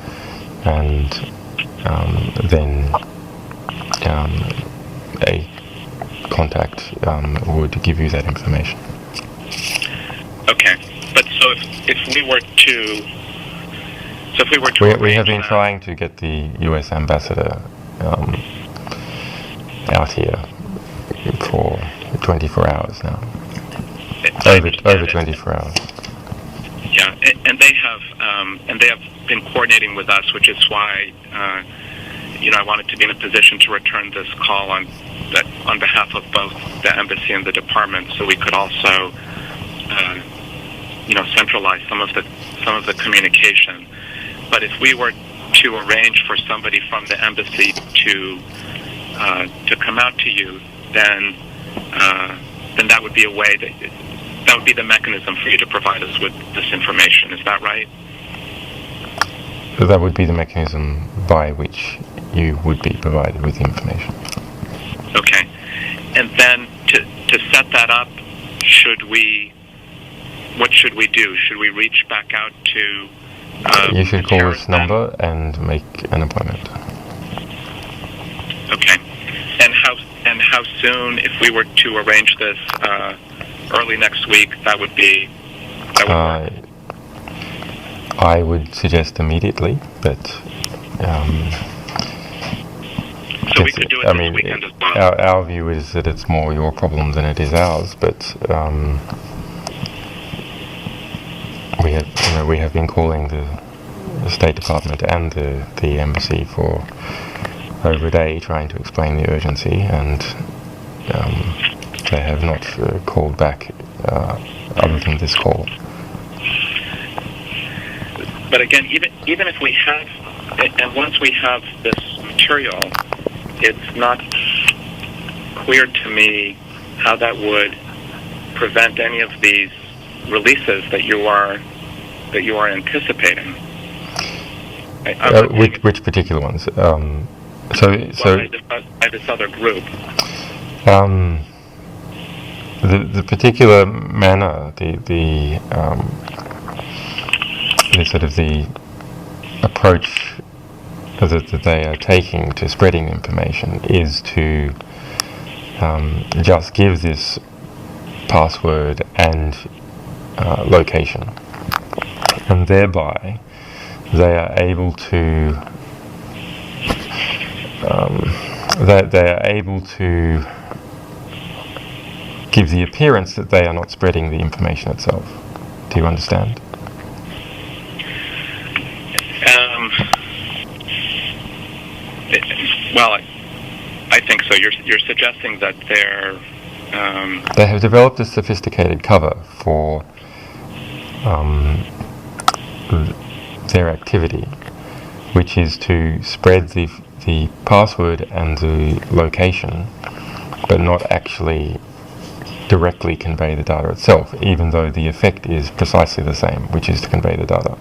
and then a contact would give you that information. Okay, but so if we were to we have been trying to get the U.S. ambassador out here for 24 hours now. Over 24 hours. Yeah, and they have been coordinating with us, which is why I wanted to be in a position to return this call on behalf of both the embassy and the department, so we could also centralize some of the communication. But if we were to arrange for somebody from the embassy to come out to you, then that would be a way that would be the mechanism for you to provide us with this information. Is that right? That would be the mechanism by which you would be provided with the information. Okay. And then to set that up, what should we do? Should we reach back out to you should call this number and make an appointment. Okay. And how soon, if we were to arrange this early next week, that would work? I would suggest immediately, but so we could do it this weekend as well. Our view is that it's more your problem than it is ours, but we have been calling the State Department and the embassy for over a day trying to explain the urgency, and they have not called back other than this call. But again, even if we have, and once we have this material, it's not clear to me how that would prevent any of these releases that you are anticipating. Which particular ones? By this other group. The particular manner, the sort of the approach that they are taking to spreading information is to just give this password and location, and thereby they are able to give the appearance that they are not spreading the information itself. Do you understand? Well, I think so. You're suggesting that they have developed a sophisticated cover for their activity, which is to spread the password and the location, but not actually directly convey the data itself, even though the effect is precisely the same, which is to convey the data.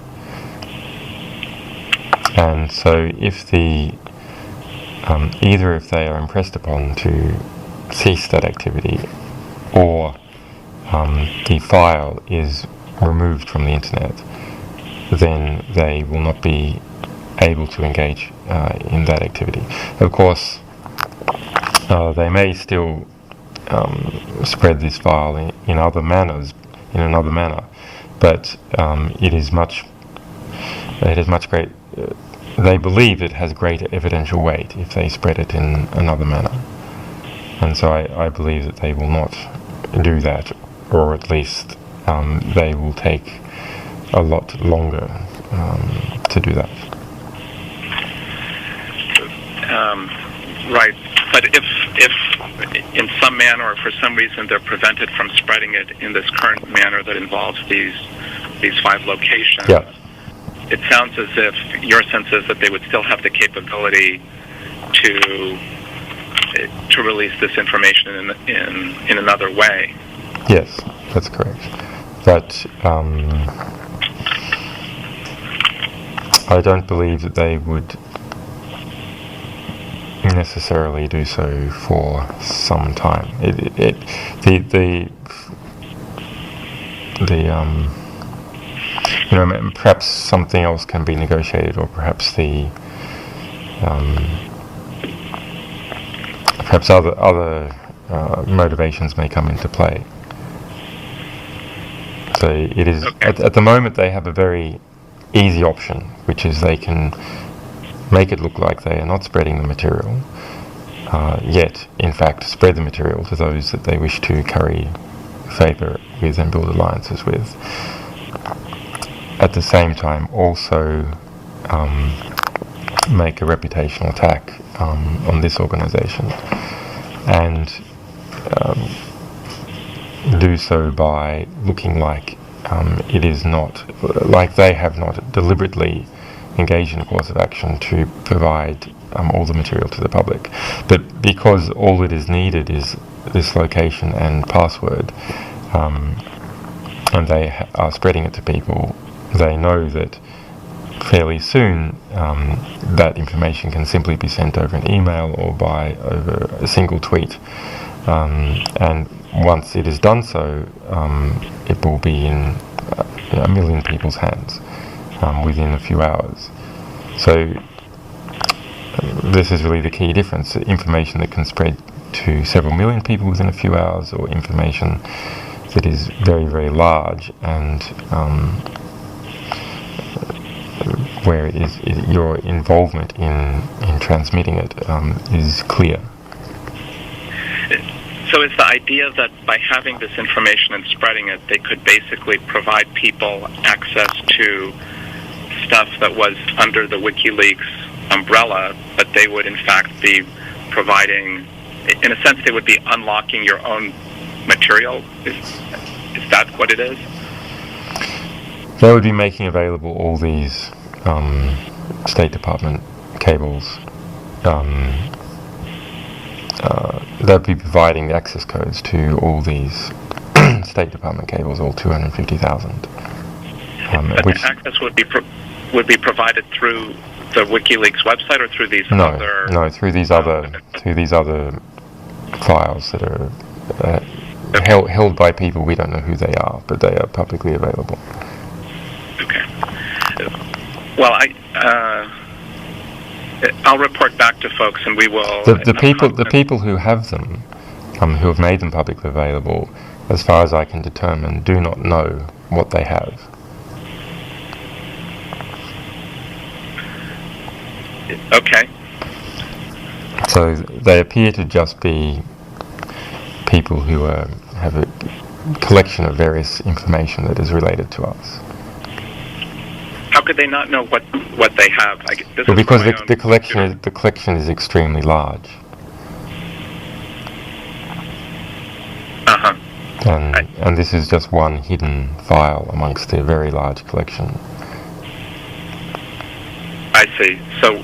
And so if either if they are impressed upon to cease that activity, or the file is removed from the internet, then they will not be able to engage in that activity. Of course, they may still spread this file in other manners, in another manner, but it is much great. They believe it has greater evidential weight if they spread it in another manner, and so I believe that they will not do that, or at least they will take a lot longer to do that. Right, but if in some manner or for some reason they're prevented from spreading it in this current manner that involves these 5 locations, yeah. It sounds as if your sense is that they would still have the capability to release this information in another way. Yes, that's correct. But I don't believe that they would necessarily do so for some time. Perhaps something else can be negotiated, or perhaps perhaps other motivations may come into play. So it is at the moment they have a very easy option, which is they can make it look like they are not spreading the material, yet in fact spread the material to those that they wish to curry favour with and build alliances with. At the same time also make a reputational attack on this organisation, and do so by looking like it is not, like they have not deliberately engaged in a course of action to provide all the material to the public. But because all that is needed is this location and password, and they are spreading it to people, they know that fairly soon that information can simply be sent over an email or over a single tweet. And once it is done so, it will be in a million people's hands within a few hours. So this is really the key difference: information that can spread to several million people within a few hours, or information that is very, very large and where your involvement in transmitting it is clear. So is the idea that by having this information and spreading it, they could basically provide people access to stuff that was under the WikiLeaks umbrella, but they would in fact be providing, in a sense, they would be unlocking your own material? Is that what it is? They would be making available all these State Department cables. They'd be providing the access codes to all these State Department cables, all 250,000. But the access would be provided through the WikiLeaks website, or through these other? No, through these other files that are held by people. We don't know who they are, but they are publicly available. Okay. Well, I'll report back to folks, and we will. The people who have them, who have made them publicly available, as far as I can determine, do not know what they have. Okay. So they appear to just be people who have a collection of various information that is related to us. How could they not know what they have? Well, because the collection is extremely large. Uh-huh. And this is just one hidden file amongst a very large collection. I see. So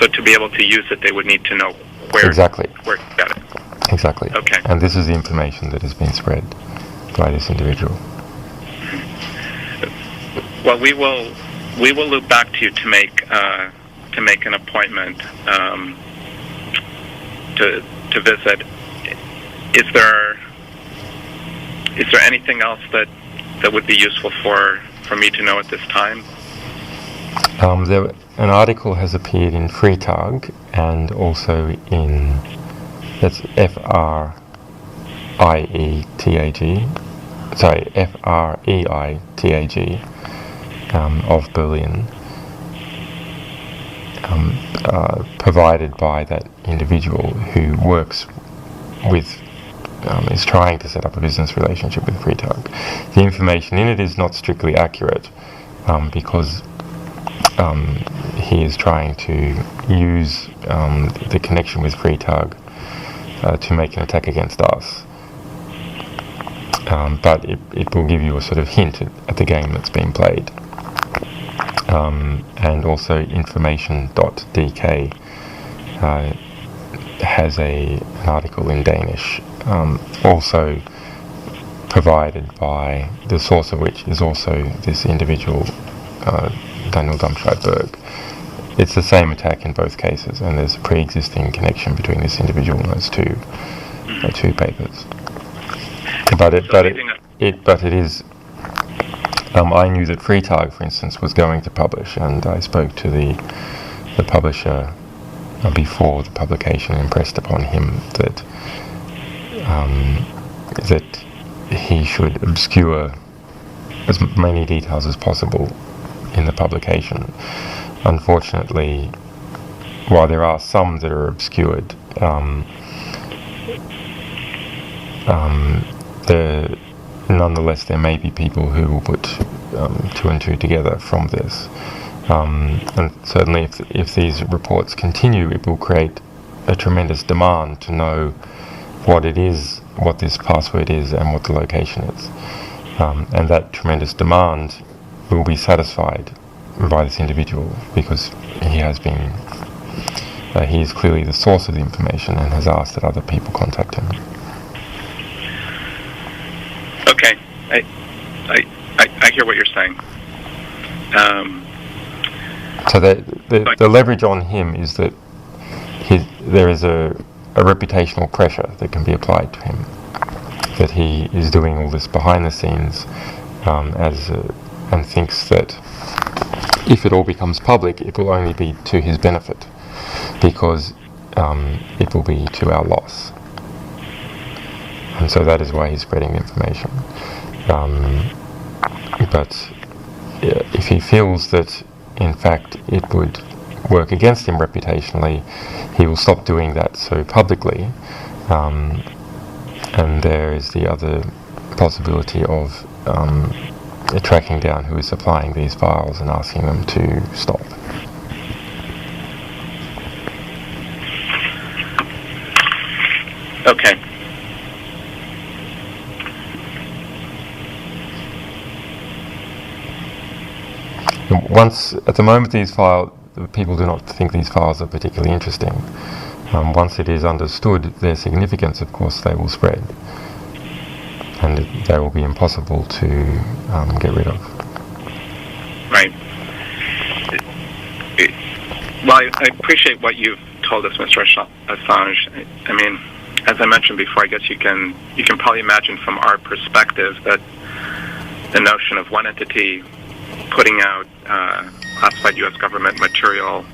to be able to use it, they would need to know where exactly. Where to get it. Exactly. Okay. And this is the information that has been spread by this individual. Well, we will loop back to you to make an appointment to visit. Is there anything else that would be useful for me to know at this time? An article has appeared in Freitag and also in, that's F-R-E-I-T-A-G, of Berlin, provided by that individual who works with, is trying to set up a business relationship with Freitag. The information in it is not strictly accurate because he is trying to use the connection with Freitag to make an attack against us. But it will give you a sort of hint at the game that's being played. And also information.dk has an article in Danish, also provided by the source of which is also this individual, Daniel Domscheit-Berg. It's the same attack in both cases, and there's a pre-existing connection between this individual and those two papers. But it is. I knew that Freitag, for instance, was going to publish, and I spoke to the publisher before the publication, impressed upon him that he should obscure as many details as possible in the publication. Unfortunately, while there are some that are obscured, nonetheless there may be people who will put two and two together from this. And certainly if these reports continue, it will create a tremendous demand to know what it is, what this password is, and what the location is. And that tremendous demand will be satisfied by this individual because he has been, he is clearly the source of the information and has asked that other people contact him. Okay, I hear what you're saying. So the leverage on him is that there is a reputational pressure that can be applied to him, that he is doing all this behind the scenes and thinks that if it all becomes public, it will only be to his benefit because it will be to our loss. And so that is why he's spreading the information. But if he feels that, in fact, it would work against him reputationally, he will stop doing that so publicly. And there is the other possibility of tracking down who is supplying these files and asking them to stop. Okay. At the moment, people do not think these files are particularly interesting. Once it is understood their significance, of course, they will spread, and they will be impossible to get rid of. Right. Well, I appreciate what you've told us, Mr. Assange. I mean, as I mentioned before, I guess you can probably imagine from our perspective that the notion of one entity putting out classified U.S. government material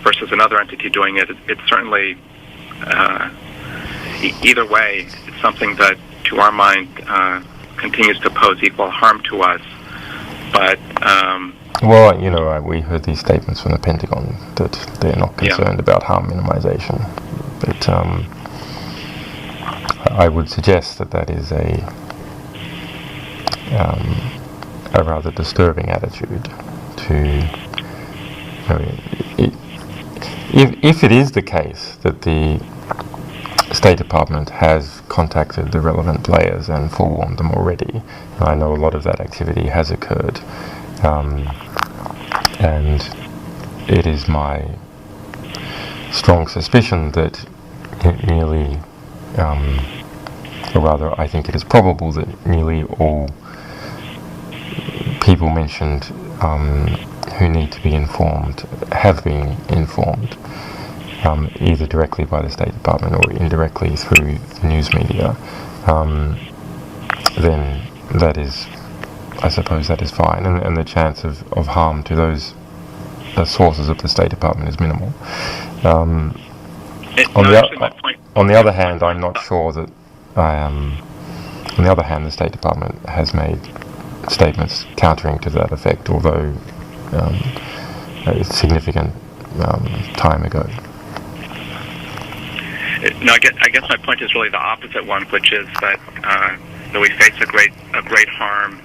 versus another entity doing it, it's certainly, either way, it's something that, to our mind, continues to pose equal harm to us. But well, we heard these statements from the Pentagon that they're not concerned about harm minimization. But I would suggest that is a rather disturbing attitude to. If it is the case that the State Department has contacted the relevant players and forewarned them already, I know a lot of that activity has occurred, and it is my strong suspicion that nearly, or rather, I think it is probable that nearly all people mentioned who need to be informed have been informed, either directly by the State Department or indirectly through the news media, then that is, I suppose that is fine, and the chance of harm to those sources of the State Department is minimal. On the other hand, I'm not sure that on the other hand, the State Department has made statements countering to that effect, although a significant time ago. No, I guess my point is really the opposite one, which is that we face a great harm,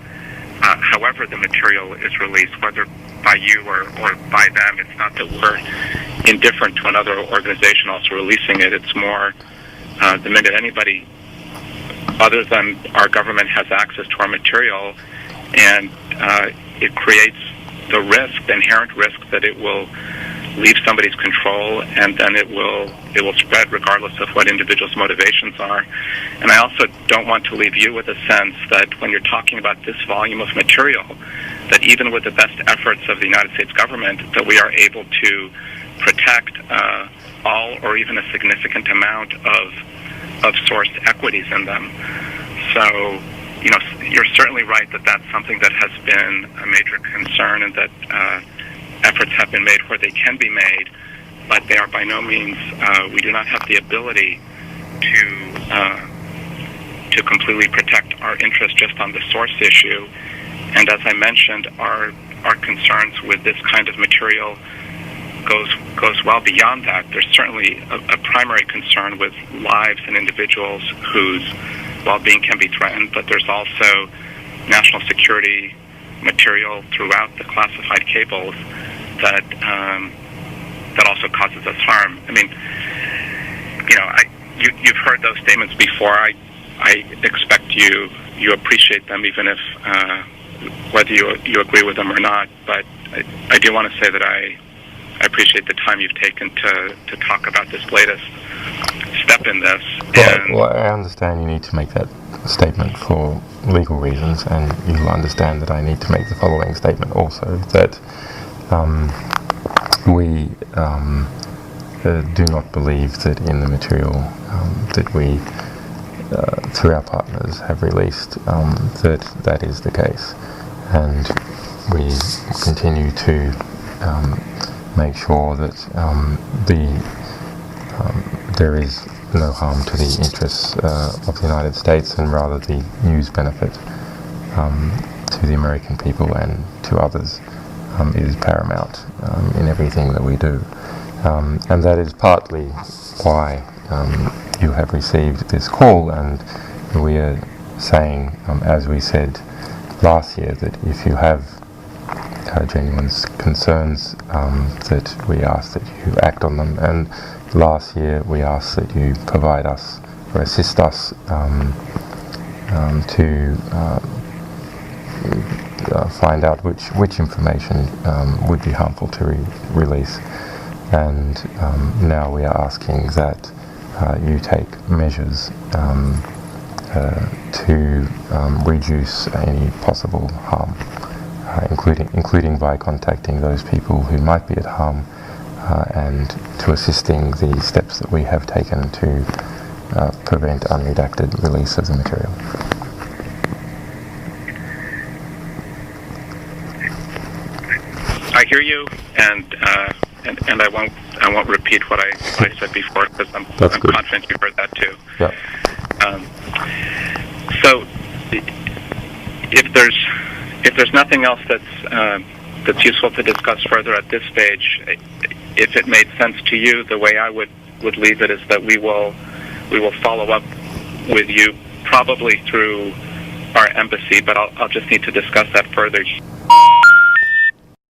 however the material is released, whether by you or by them. It's not that we're indifferent to another organization also releasing it. It's more the minute anybody other than our government has access to our material, and it creates the inherent risk that it will leave somebody's control, and then it will spread regardless of what individuals' motivations are. And I also don't want to leave you with a sense that when you're talking about this volume of material, that even with the best efforts of the United States government, that we are able to protect all or even a significant amount of sourced equities in them. So, you're certainly right that that's something that has been a major concern, and that efforts have been made where they can be made, but they are by no means, we do not have the ability to completely protect our interest just on the source issue. And as I mentioned, our concerns with this kind of material goes well beyond that. There's certainly a primary concern with lives and individuals whose well-being can be threatened, but there's also national security material throughout the classified cables that also causes us harm. I mean, you've heard those statements before. I expect you appreciate them, even if whether you agree with them or not. But I do want to say that I appreciate the time you've taken to talk about this latest step in this. Well, I understand you need to make that statement for legal reasons, and you'll understand that I need to make the following statement also, that we do not believe that in the material that we, through our partners, have released, that is the case. And we continue to make sure that there is no harm to the interests of the United States, and rather the news benefit to the American people and to others is paramount in everything that we do. And that is partly why you have received this call, and we are saying, as we said last year, that if you have genuine concerns, that we ask that you act on them. And last year we asked that you provide us or assist us to find out which information would be harmful to release. And now we are asking that you take measures to reduce any possible harm, including by contacting those people who might be at harm, and to assisting the steps that we have taken to prevent unredacted release of the material. I hear you, and I won't repeat what I said before, because I'm confident you heard that too. Yeah. So, if there's nothing else that's useful to discuss further at this stage, if it made sense to you, the way I would leave it is that we will follow up with you probably through our embassy, but I'll just need to discuss that further.